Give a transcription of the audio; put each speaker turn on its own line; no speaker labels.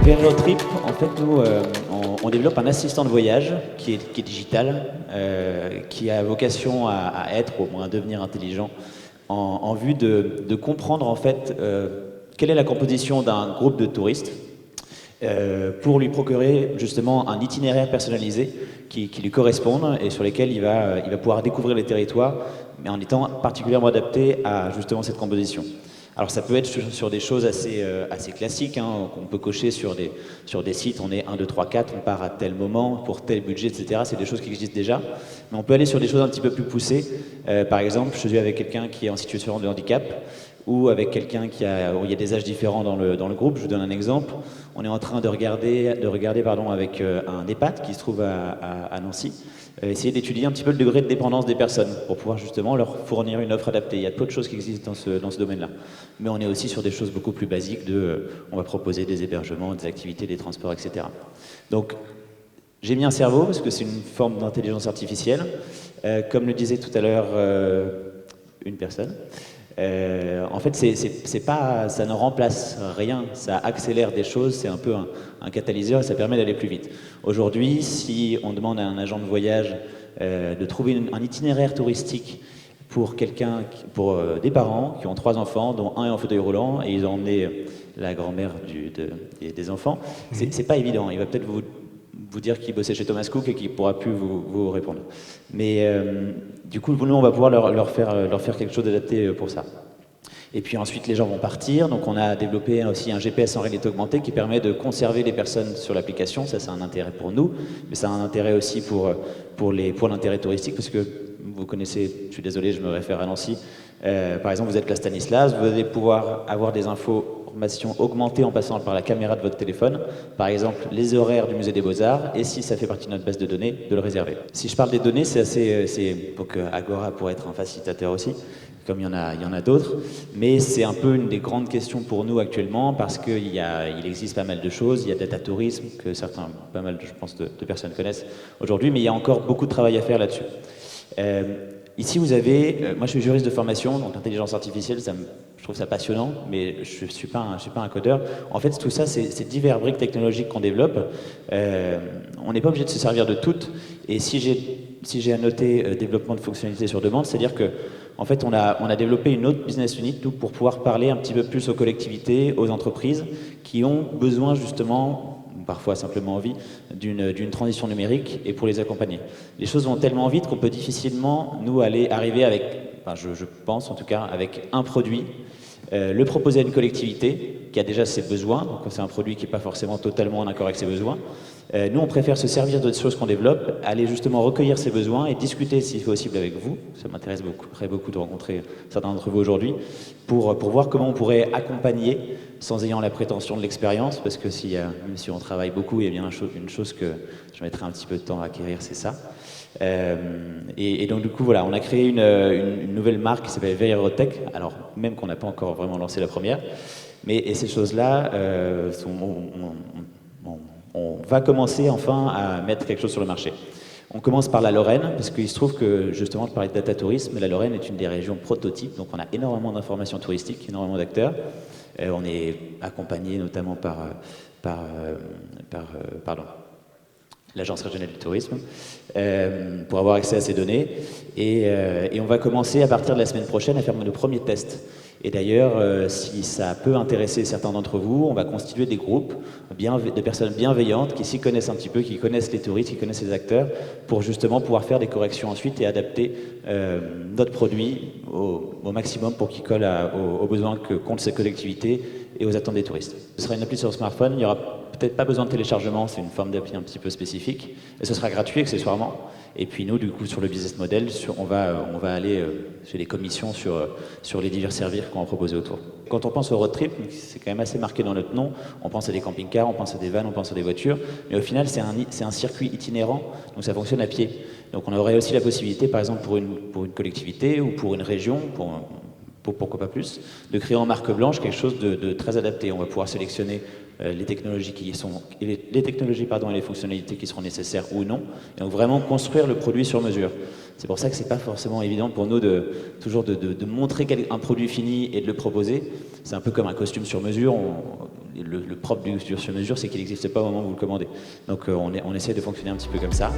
Vers Road Trip, en fait, nous, on développe un assistant de voyage qui est digital, qui a vocation à être, ou au moins à devenir intelligent, en vue de comprendre, en fait, quelle est la composition d'un groupe de touristes, pour lui procurer justement un itinéraire personnalisé qui lui corresponde et sur lequel il va pouvoir découvrir les territoires, mais en étant particulièrement adapté à justement cette composition. Alors ça peut être sur des choses assez classiques, hein, qu'on peut cocher sur des sites, on est 1, 2, 3, 4, on part à tel moment, pour tel budget, etc. C'est des choses qui existent déjà, mais on peut aller sur des choses un petit peu plus poussées. Par exemple, je suis avec quelqu'un qui est en situation de handicap, ou avec quelqu'un où il y a des âges différents dans le groupe. Je vous donne un exemple. On est en train de regarder avec un EHPAD qui se trouve à Nancy, essayer d'étudier un petit peu le degré de dépendance des personnes pour pouvoir justement leur fournir une offre adaptée. Il y a peu de choses qui existent dans ce domaine-là. Mais on est aussi sur des choses beaucoup plus basiques on va proposer des hébergements, des activités, des transports, etc. Donc, j'ai mis un cerveau parce que c'est une forme d'intelligence artificielle. Comme le disait tout à l'heure une personne, en fait, ça ne remplace rien, ça accélère des choses, c'est un peu un catalyseur et ça permet d'aller plus vite. Aujourd'hui, si on demande à un agent de voyage de trouver un itinéraire touristique pour des parents qui ont 3 enfants, dont un est en fauteuil roulant, et ils ont emmené la grand-mère des enfants, c'est pas évident. Il va peut-être vous dire qu'il bossait chez Thomas Cook et qu'il pourra plus vous répondre. Mais du coup, nous, on va pouvoir leur faire quelque chose d'adapté pour ça. Et puis ensuite, les gens vont partir. Donc on a développé aussi un GPS en réalité augmentée qui permet de conserver les personnes sur l'application. Ça, c'est un intérêt pour nous, mais ça a un intérêt aussi pour l'intérêt touristique, parce que vous connaissez, je suis désolé, je me réfère à Nancy. Par exemple, vous êtes la Stanislas, vous allez pouvoir avoir des informations augmentées en passant par la caméra de votre téléphone. Par exemple, les horaires du musée des Beaux-Arts, et si ça fait partie de notre base de données, de le réserver. Si je parle des données, donc Agora pourrait être un facilitateur aussi, comme il y en a d'autres, mais c'est un peu une des grandes questions pour nous actuellement, parce qu'il existe pas mal de choses. Il y a data tourisme, que pas mal, je pense, de personnes connaissent aujourd'hui, mais il y a encore beaucoup de travail à faire là-dessus. Ici, vous avez, moi je suis juriste de formation, donc l'intelligence artificielle, je trouve ça passionnant, mais je suis pas un codeur. En fait, tout ça, c'est divers briques technologiques qu'on développe. On n'est pas obligé de se servir de toutes, et si j'ai à noter développement de fonctionnalités sur demande, c'est-à-dire que en fait, on a développé une autre business unit pour pouvoir parler un petit peu plus aux collectivités, aux entreprises qui ont besoin justement, parfois simplement envie, d'une transition numérique et pour les accompagner. Les choses vont tellement vite qu'on peut difficilement, nous, arriver avec, enfin, je pense en tout cas, avec un produit, le proposer à une collectivité qui a déjà ses besoins, donc c'est un produit qui n'est pas forcément totalement en accord avec ses besoins. Nous, on préfère se servir de choses qu'on développe, aller justement recueillir ces besoins et discuter, si possible, avec vous. Ça m'intéresse beaucoup de rencontrer certains d'entre vous aujourd'hui, pour voir comment on pourrait accompagner sans ayant la prétention de l'expérience, parce que même si on travaille beaucoup, il y a bien une chose que je mettrai un petit peu de temps à acquérir, c'est ça. Et donc du coup, voilà, on a créé une nouvelle marque qui s'appelle Verirotech, alors même qu'on n'a pas encore vraiment lancé la première, et ces choses-là, on va commencer enfin à mettre quelque chose sur le marché. On commence par la Lorraine, parce qu'il se trouve que, justement, je parlais de data tourisme, mais la Lorraine est une des régions prototypes, donc on a énormément d'informations touristiques, énormément d'acteurs. On est accompagné notamment par l'Agence régionale du tourisme, pour avoir accès à ces données. Et on va commencer à partir de la semaine prochaine à faire nos premiers tests. Et d'ailleurs, si ça peut intéresser certains d'entre vous, on va constituer des groupes de personnes bienveillantes qui s'y connaissent un petit peu, qui connaissent les touristes, qui connaissent les acteurs, pour justement pouvoir faire des corrections ensuite et adapter notre produit au maximum pour qu'il colle aux besoins qu'ont ces collectivités et aux attentes des touristes. Ce sera une appli sur smartphone, il n'y aura peut-être pas besoin de téléchargement, c'est une forme d'appli un petit peu spécifique, et ce sera gratuit accessoirement. Et puis nous, du coup, sur le business model, on va aller chez les commissions sur les divers services qu'on va proposer autour. Quand on pense au road trip, c'est quand même assez marqué dans notre nom, on pense à des camping-cars, on pense à des vannes, on pense à des voitures, mais au final, c'est un circuit itinérant, donc ça fonctionne à pied. Donc on aurait aussi la possibilité, par exemple, pour une collectivité ou pour une région, pourquoi pas plus, de créer en marque blanche quelque chose de très adapté. On va pouvoir sélectionner les technologies et les fonctionnalités qui seront nécessaires ou non, et donc vraiment construire le produit sur mesure. C'est pour ça que c'est pas forcément évident pour nous de montrer un produit fini et de le proposer. C'est un peu comme un costume sur mesure. le propre du sur-mesure, c'est qu'il n'existe pas au moment où vous le commandez. Donc on essaie de fonctionner un petit peu comme ça.